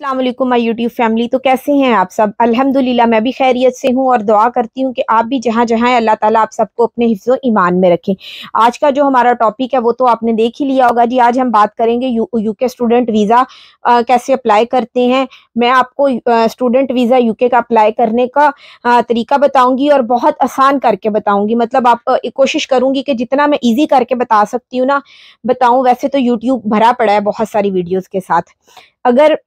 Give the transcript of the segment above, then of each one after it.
अस्सलाम वालेकुम my YouTube family. तो कैसे हैं आप सब? अल्हम्दुलिल्लाह मैं भी खैरियत से हूँ और दुआ करती हूँ कि आप भी जहाँ जहाँ हैं अल्लाह ताला आप सबको अपने हिफ्ज़ ईमान में रखें। आज का जो हमारा टॉपिक है वो तो आपने देख ही लिया होगा जी। आज हम बात करेंगे यूके स्टूडेंट वीज़ा कैसे अप्लाई करते हैं। मैं आपको स्टूडेंट वीज़ा यूके का अप्लाई करने का तरीका बताऊँगी और बहुत आसान करके बताऊँगी। मतलब आप कोशिश करूँगी कि जितना मैं ईज़ी करके बता सकती हूँ ना बताऊँ। वैसे तो यूट्यूब भरा पड़ा है बहुत सारी वीडियोज़ के साथ। अगर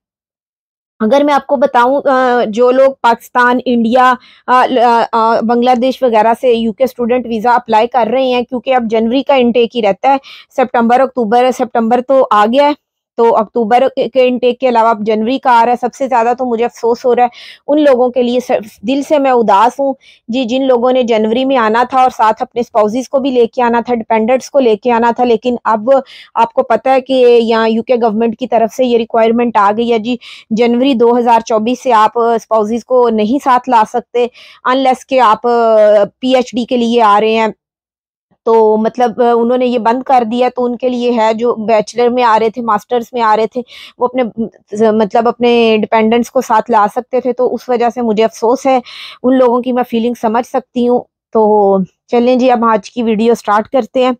अगर मैं आपको बताऊँ जो लोग पाकिस्तान, इंडिया, बांग्लादेश वगैरह से यूके स्टूडेंट वीज़ा अप्लाई कर रहे हैं, क्योंकि अब जनवरी का इंटेक ही रहता है। सितंबर तो आ गया है, तो अक्टूबर के इंटेक के अलावा अब जनवरी का आ रहा है। सबसे ज़्यादा तो मुझे अफ़सोस हो रहा है उन लोगों के लिए, दिल से मैं उदास हूँ जी, जिन लोगों ने जनवरी में आना था और साथ अपने स्पाउसेस को भी लेके आना था, डिपेंडेंट्स को लेके आना था। लेकिन अब आपको पता है कि यहाँ यूके गवर्नमेंट की तरफ से ये रिक्वायरमेंट आ गई है जी, जनवरी 2024 से आप स्पाउसेस को नहीं साथ ला सकते अनलेस के आप पीएचडी के लिए आ रहे हैं। तो मतलब उन्होंने ये बंद कर दिया। तो उनके लिए है जो बैचलर में आ रहे थे, मास्टर्स में आ रहे थे, वो अपने मतलब अपने डिपेंडेंट्स को साथ ला सकते थे। तो उस वजह से मुझे अफ़सोस है, उन लोगों की मैं फीलिंग समझ सकती हूँ। तो चलें जी, अब आज की वीडियो स्टार्ट करते हैं।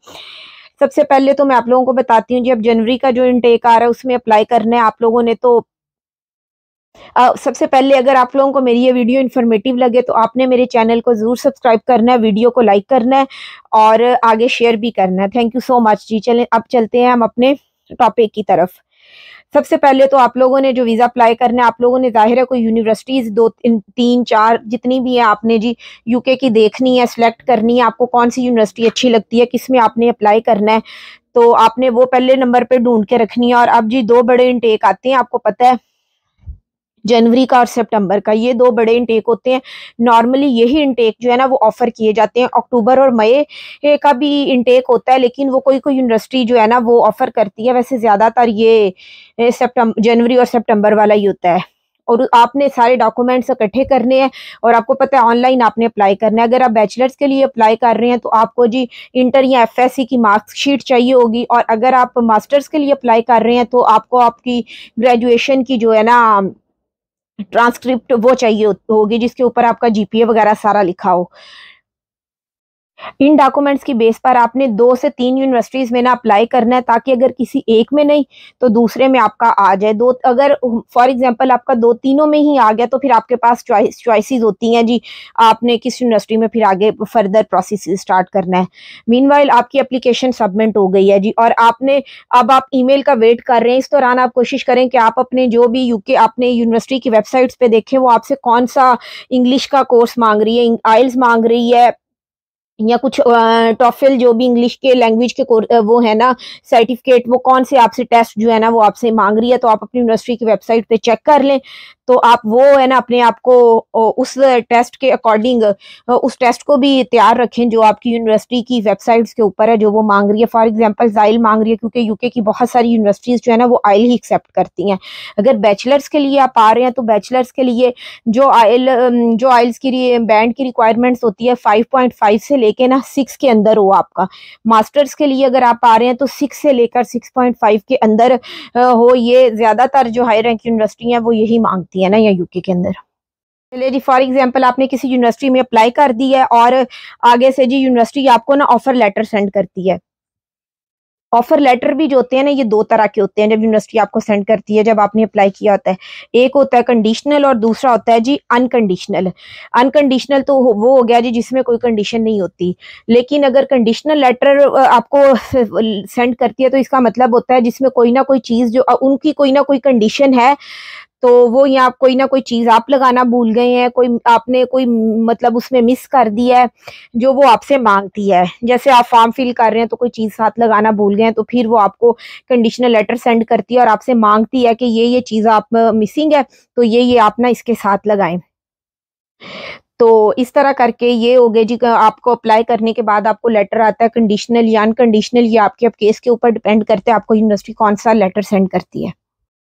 सबसे पहले तो मैं आप लोगों को बताती हूँ जी, अब जनवरी का जो इनटेक आ रहा है उसमें अप्लाई करना है आप लोगों ने। तो सबसे पहले अगर आप लोगों को मेरी ये वीडियो इन्फॉर्मेटिव लगे तो आपने मेरे चैनल को ज़रूर सब्सक्राइब करना है, वीडियो को लाइक करना है और आगे शेयर भी करना है। थैंक यू सो मच जी। चलें अब चलते हैं हम अपने टॉपिक की तरफ। सबसे पहले तो आप लोगों ने जो वीज़ा अप्लाई करना है, आप लोगों ने ज़ाहिर है कोई यूनिवर्सिटीज़ 2, 3, 4 जितनी भी है आपने जी यूके की देखनी है, सिलेक्ट करनी है। आपको कौन सी यूनिवर्सिटी अच्छी लगती है, किस में आपने अप्लाई करना है, तो आपने वो पहले नंबर पे ढूँढ के रखनी है। और अब जी 2 बड़े इनटेक आते हैं, आपको पता है, जनवरी का और सितंबर का, ये 2 बड़े इनटेक होते हैं। नॉर्मली यही इनटेक जो है ना वो ऑफ़र किए जाते हैं। अक्टूबर और मई का भी इनटेक होता है, लेकिन वो कोई-कोई यूनिवर्सिटी जो है ना वो ऑफ़र करती है। वैसे ज़्यादातर ये जनवरी और सितंबर वाला ही होता है। और आपने सारे डॉक्यूमेंट्स इकट्ठे करने हैं और आपको पता है ऑनलाइन आपने अप्लाई करना है। अगर आप बैचलर्स के लिए अप्लाई कर रहे हैं तो आपको जी इंटर या एफएससी की मार्कशीट चाहिए होगी, और अगर आप मास्टर्स के लिए अप्लाई कर रहे हैं तो आपको आपकी ग्रेजुएशन की जो है ना ट्रांसक्रिप्ट वो चाहिए होगी, जिसके ऊपर आपका जीपीए वगैरह सारा लिखा हो। इन डॉक्यूमेंट्स की बेस पर आपने 2 से 3 यूनिवर्सिटीज़ में ना अप्लाई करना है, ताकि अगर किसी एक में नहीं तो दूसरे में आपका आ जाए। दो अगर फॉर एग्जांपल आपका 2 तीनों में ही आ गया तो फिर आपके पास चॉइसेस होती हैं जी, आपने किस यूनिवर्सिटी में फिर आगे फर्दर प्रोसेस स्टार्ट करना है। मीनवाइल आपकी एप्लीकेशन सबमिट हो गई है जी, और आपने अब आप ईमेल का वेट कर रहे हैं। इस दौरान आप कोशिश करें कि आप अपने जो भी यूके आपने यूनिवर्सिटी की वेबसाइट्स पे देखें वो आपसे कौन-सा इंग्लिश का कोर्स माँग रही है, आइल्स माँग रही है या कुछ टॉफल जो भी इंग्लिश के लैंग्वेज के वो है ना सर्टिफिकेट, वो कौन से आपसे टेस्ट जो है ना वो आपसे मांग रही है। तो आप अपनी यूनिवर्सिटी की वेबसाइट पे चेक कर लें। तो आप वो है ना अपने आप को उस टेस्ट के अकॉर्डिंग उस टेस्ट को भी तैयार रखें जो आपकी यूनिवर्सिटी की वेबसाइट्स के ऊपर है, जो वो मांग रही है। फॉर एग्जांपल जाइल मांग रही है, क्योंकि यूके की बहुत सारी यूनिवर्सिटीज़ जो है ना वो आइल ही एक्सेप्ट करती हैं। अगर बैचलर्स के लिए आप आ रहे हैं तो बैचलर्स के लिए जो आइल्स की बैंड की रिक्वायरमेंट्स होती है 5.5 से लेके ना 6 के अंदर हो आपका। मास्टर्स के लिए अगर आप आ रहे हैं तो 6 से लेकर 6.5 के अंदर हो। ये ज़्यादातर जो हाई रैंक यूनिवर्सिटी हैं वो यही मांगती है ना या यूके के अंदर। चलिए जी, फॉर एग्जांपल आपने किसी यूनिवर्सिटी में अप्लाई कर दी है और आगे से जी यूनिवर्सिटी आपको ना ऑफर लेटर सेंड करती है। ऑफर लेटर भी जो होते हैं ना ये 2 तरह के होते हैं जब यूनिवर्सिटी आपको सेंड करती है, जब आपने अप्लाई किया होता है। एक होता है कंडीशनल और दूसरा होता है जी अनकंडीशनल। अनकंडीशनल तो वो हो गया जी जिसमें कोई कंडीशन नहीं होती। लेकिन अगर कंडीशनल लेटर आपको सेंड करती है तो इसका मतलब होता है जिसमें कोई ना कोई चीज़ जो उनकी कोई ना कोई कंडीशन है, तो वो यहाँ कोई ना कोई चीज़ आप लगाना भूल गए हैं, कोई आपने कोई मतलब उसमें मिस कर दिया है जो वो आपसे माँगती है। जैसे आप फॉर्म फिल कर रहे हैं तो कोई चीज़ साथ लगाना भूल गए हैं, तो फिर वो आपको कंडीशनल लेटर सेंड करती है और आपसे माँगती है कि ये चीज़ आप मिसिंग है, तो ये आप ना इसके साथ लगाएँ। तो इस तरह करके ये हो गए जी, आपको अप्लाई करने के बाद आपको लेटर आता है कंडीशनल या अनकंडीशनल, ये आपके अब केस के ऊपर डिपेंड करता है आपको यूनिवर्सिटी कौन-सा लेटर सेंड करती है।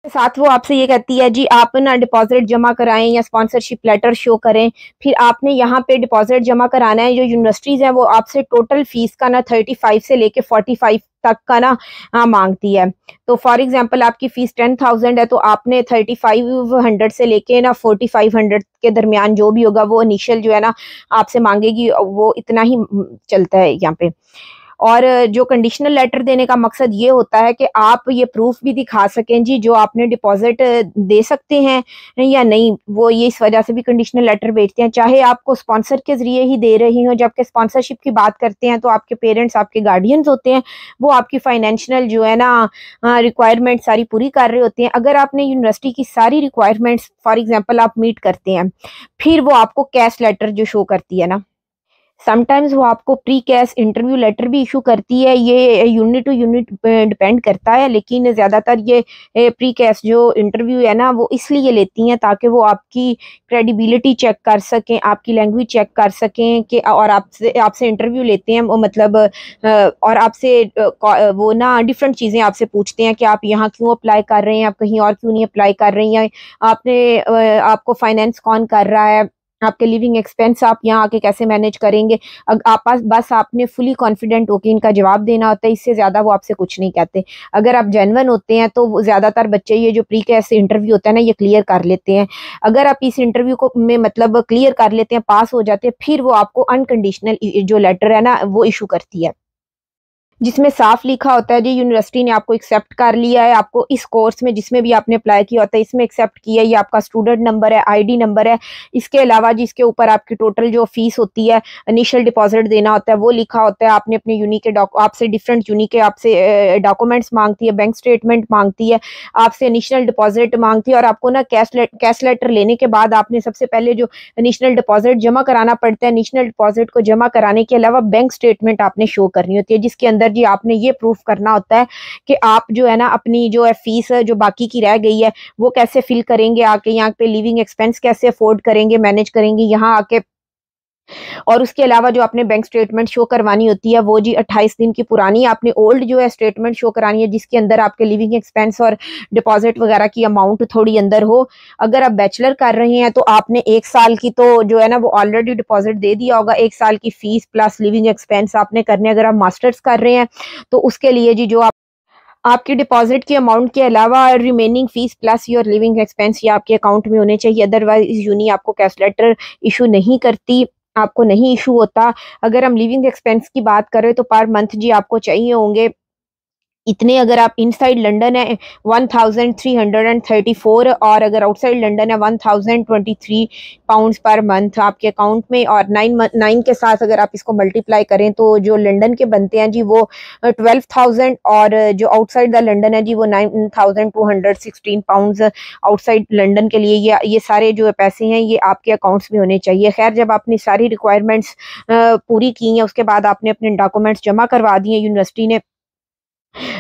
साथ वो आपसे ये कहती है जी आप ना डिपॉजिट जमा कराएं या स्पॉन्सरशिप लेटर शो करें। फिर आपने यहाँ पे डिपॉजिट जमा कराना है। जो यूनिवर्सिटीज़ हैं वो आपसे टोटल फीस का ना 35 से लेके 45 तक का ना मांगती है। तो फॉर एग्जांपल आपकी फ़ीस 10,000 है तो आपने 3500 से लेके ना 4500 के दरमियान जो भी होगा वो इनिशियल जो है ना आपसे मांगेगी, वो इतना ही चलता है यहाँ पे। और जो कंडीशनल लेटर देने का मकसद ये होता है कि आप ये प्रूफ भी दिखा सकें जी जो आपने डिपॉजिट दे सकते हैं या नहीं, वो ये इस वजह से भी कंडीशनल लेटर भेजते हैं। चाहे आपको स्पॉन्सर के ज़रिए ही दे रही हों, जबकि स्पॉन्सरशिप की बात करते हैं तो आपके पेरेंट्स आपके गार्डियंस होते हैं, वो आपकी फाइनेंशियल जो है ना रिक्वायरमेंट सारी पूरी कर रहे होते हैं। अगर आपने यूनिवर्सिटी की सारी रिक्वायरमेंट्स फॉर एग्जांपल आप मीट करते हैं, फिर वो आपको कैश लेटर जो शो करती है ना, समटाइम्स वो आपको प्री कैश इंटरव्यू लेटर भी इशू करती है। ये यूनिट टू यूनिट डिपेंड करता है, लेकिन ज़्यादातर ये प्री कैश जो इंटरव्यू है ना वो इसलिए लेती हैं ताकि वो आपकी क्रेडिबिलिटी चेक कर सकें, आपकी लैंग्वेज चेक कर सकें कि और आपसे आपसे इंटरव्यू लेते हैं वो मतलब और आपसे वो ना डिफरेंट चीज़ें आपसे पूछते हैं कि आप यहाँ क्यों अप्लाई कर रहे हैं, आप कहीं और क्यों नहीं अप्लाई कर रहे हैं, या आपको फाइनेंस कौन कर रहा है, आपके लिविंग एक्सपेंस आप यहाँ आके कैसे मैनेज करेंगे। आप पास बस आपने फुली कॉन्फिडेंट होकर इनका जवाब देना होता है, इससे ज़्यादा वो आपसे कुछ नहीं कहते। अगर आप जेन्युइन होते हैं तो ज़्यादातर बच्चे ये जो प्री कैश इंटरव्यू होता है ना ये क्लियर कर लेते हैं। अगर आप इस इंटरव्यू को में मतलब क्लियर कर लेते हैं, पास हो जाते हैं, फिर वो आपको अनकंडीशनल जो लेटर है ना वो इशू करती है, जिसमें साफ लिखा होता है जी यूनिवर्सिटी ने आपको एक्सेप्ट कर लिया है, आपको इस कोर्स में जिसमें भी आपने अप्लाई किया होता है इसमें एक्सेप्ट किया है, ये आपका स्टूडेंट नंबर है, आईडी नंबर है। इसके अलावा जिसके ऊपर आपकी टोटल जो फीस होती है, इनिशियल डिपॉजिट देना होता है वो लिखा होता है। आपने अपने यूनिक के आपसे डिफरेंट यूनिक के आपसे डॉक्यूमेंट्स मांगती है, बैंक स्टेटमेंट मांगती है, आपसे इनिशियल डिपॉजिट मांगती है, और आपको ना कैश लेटर लेने के बाद आपने सबसे पहले जो इनिशियल डिपॉजिट जमा कराना पड़ता है, इनिशियल डिपॉजिट को जमा कराने के अलावा बैंक स्टेटमेंट आपने शो करनी होती है, जिसके अंदर जी आपने ये प्रूफ करना होता है कि आप जो है ना अपनी जो है फीस जो बाकी की रह गई है वो कैसे फिल करेंगे, आके यहाँ पे लिविंग एक्सपेंस कैसे अफोर्ड करेंगे, मैनेज करेंगे यहाँ आके। और उसके अलावा जो आपने बैंक स्टेटमेंट शो करवानी होती है वो जी 28 दिन की पुरानी आपने ओल्ड जो है स्टेटमेंट शो करानी है, जिसके अंदर आपके लिविंग एक्सपेंस और डिपॉजिट वगैरह की अमाउंट थोड़ी अंदर हो। अगर आप बैचलर कर रहे हैं तो आपने 1 साल की तो जो है ना वो ऑलरेडी डिपॉजिट दे दिया होगा, 1 साल की फीस प्लस लिविंग एक्सपेंस आपने करने। अगर आप मास्टर्स कर रहे हैं तो उसके लिए जी जो आपकी डिपॉजिट की अमाउंट के अलावा remaining fees plus your living expense ये आपके अकाउंट में होने चाहिए, अदरवाइज यूनी आपको कैश लेटर इशू नहीं करती, आपको नहीं इशू होता। अगर हम लिविंग एक्सपेंस की बात करें तो पर मंथ जी आपको चाहिए होंगे इतने। अगर आप इनसाइड लंदन है 1334, और अगर आउटसाइड लंदन है 1023 पाउंड्स पर मंथ आपके अकाउंट में। और 9 के साथ अगर आप इसको मल्टीप्लाई करें तो जो लंदन के बनते हैं जी वो 12,000, और जो आउटसाइड द लंदन है जी वो 9,216 पाउंड्स आउटसाइड लंदन के लिए। ये सारे जो पैसे हैं ये आपके अकाउंट्स में होने चाहिए। खैर, जब आपने सारी रिक्वायरमेंट्स पूरी की हैं उसके बाद आपने अपने डॉक्यूमेंट्स जमा करवा दिए यूनिवर्सिटी ने,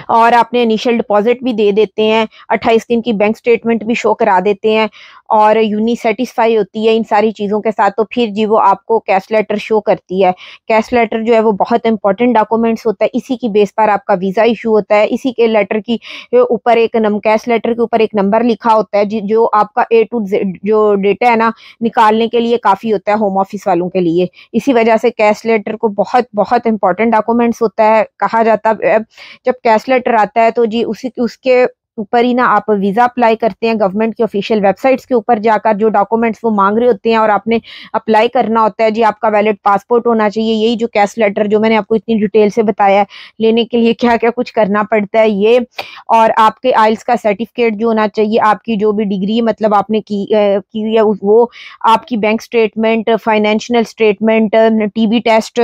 और आपने इनिशियल डिपॉजिट भी दे देते हैं, 28 दिन की बैंक स्टेटमेंट भी शो करा देते हैं, और यूनी सेटिस्फाई होती है इन सारी चीज़ों के साथ, तो फिर जी वो आपको कैश लेटर शो करती है। कैश लेटर जो है वो बहुत इंपॉर्टेंट डॉक्यूमेंट्स होता है, इसी की बेस पर आपका वीज़ा इशू होता है। इसी के लेटर की ऊपर कैश लेटर के ऊपर एक नंबर लिखा होता है जो आपका A to Z जो डेटा है ना निकालने के लिए काफ़ी होता है होम ऑफिस वालों के लिए। इसी वजह से कैश लेटर को बहुत बहुत इंपॉर्टेंट डॉक्यूमेंट्स होता है कहा जाता है। जब कैश लेटर आता है तो जी उसके ऊपर ही ना आप वीज़ा अप्लाई करते हैं गवर्नमेंट की ऑफिशियल वेबसाइट्स के ऊपर जाकर, जो डॉक्यूमेंट्स वो मांग रहे होते हैं और आपने अप्लाई करना होता है। जी आपका वैलिड पासपोर्ट होना चाहिए, यही जो कैश लेटर जो मैंने आपको इतनी डिटेल से बताया है लेने के लिए क्या क्या कुछ करना पड़ता है ये। और आपके आइल्स का सर्टिफिकेट जो होना चाहिए, आपकी जो भी डिग्री मतलब आपने की है वो, आपकी bank statement, financial statement, TB test,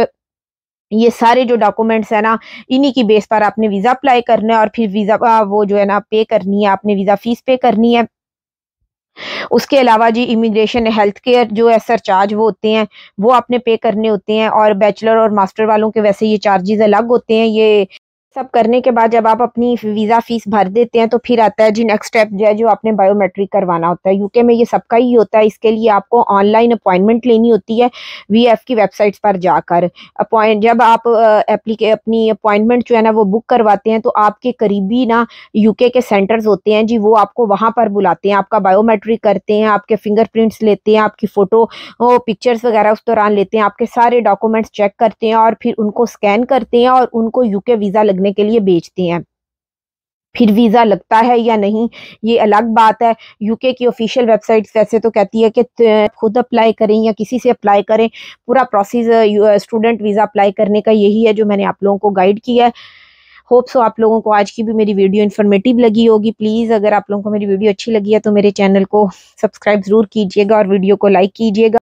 ये सारे जो डॉक्यूमेंट्स है ना इन्हीं की बेस पर आपने वीज़ा अप्लाई करना है, और फिर वीज़ा वो जो है ना पे करनी है, आपने वीज़ा फीस पे करनी है। उसके अलावा जी इमिग्रेशन हेल्थ केयर जो है सरचार्ज वो होते हैं वो आपने पे करने होते हैं, और बैचलर और मास्टर वालों के वैसे ये चार्जेस अलग होते हैं। ये सब करने के बाद जब आप अपनी वीज़ा फ़ीस भर देते हैं तो फिर आता है जी नेक्स्ट स्टेप जो है, जो आपने बायोमेट्रिक करवाना होता है। यूके में ये सबका ही होता है। इसके लिए आपको ऑनलाइन अपॉइंटमेंट लेनी होती है वीएफ की वेबसाइट्स पर जाकर। जब आप अपनी अपॉइंटमेंट जो है ना वो बुक करवाते हैं तो आपके करीबी ना यूके के सेंटर्स होते हैं जी, वो आपको वहाँ पर बुलाते हैं, आपका बायोमेट्रिक करते हैं, आपके फिंगरप्रिंट्स लेते हैं, आपकी फ़ोटो पिक्चर्स वगैरह उस दौरान लेते हैं, आपके सारे डॉक्यूमेंट्स चेक करते हैं और फिर उनको स्कैन करते हैं और उनको यूके वीज़ा लगने के लिए भेजते हैं। फिर वीज़ा लगता है या नहीं ये अलग बात है। यूके की ऑफिशियल वेबसाइट्स वैसे तो कहती है कि खुद अप्लाई करें या किसी से अप्लाई करें। पूरा प्रोसेस स्टूडेंट वीज़ा अप्लाई करने का यही है जो मैंने आप लोगों को गाइड किया है। होप सो आप लोगों को आज की भी मेरी वीडियो इन्फॉर्मेटिव लगी होगी। प्लीज़ अगर आप लोगों को मेरी वीडियो अच्छी लगी है तो मेरे चैनल को सब्सक्राइब ज़रूर कीजिएगा और वीडियो को लाइक कीजिएगा।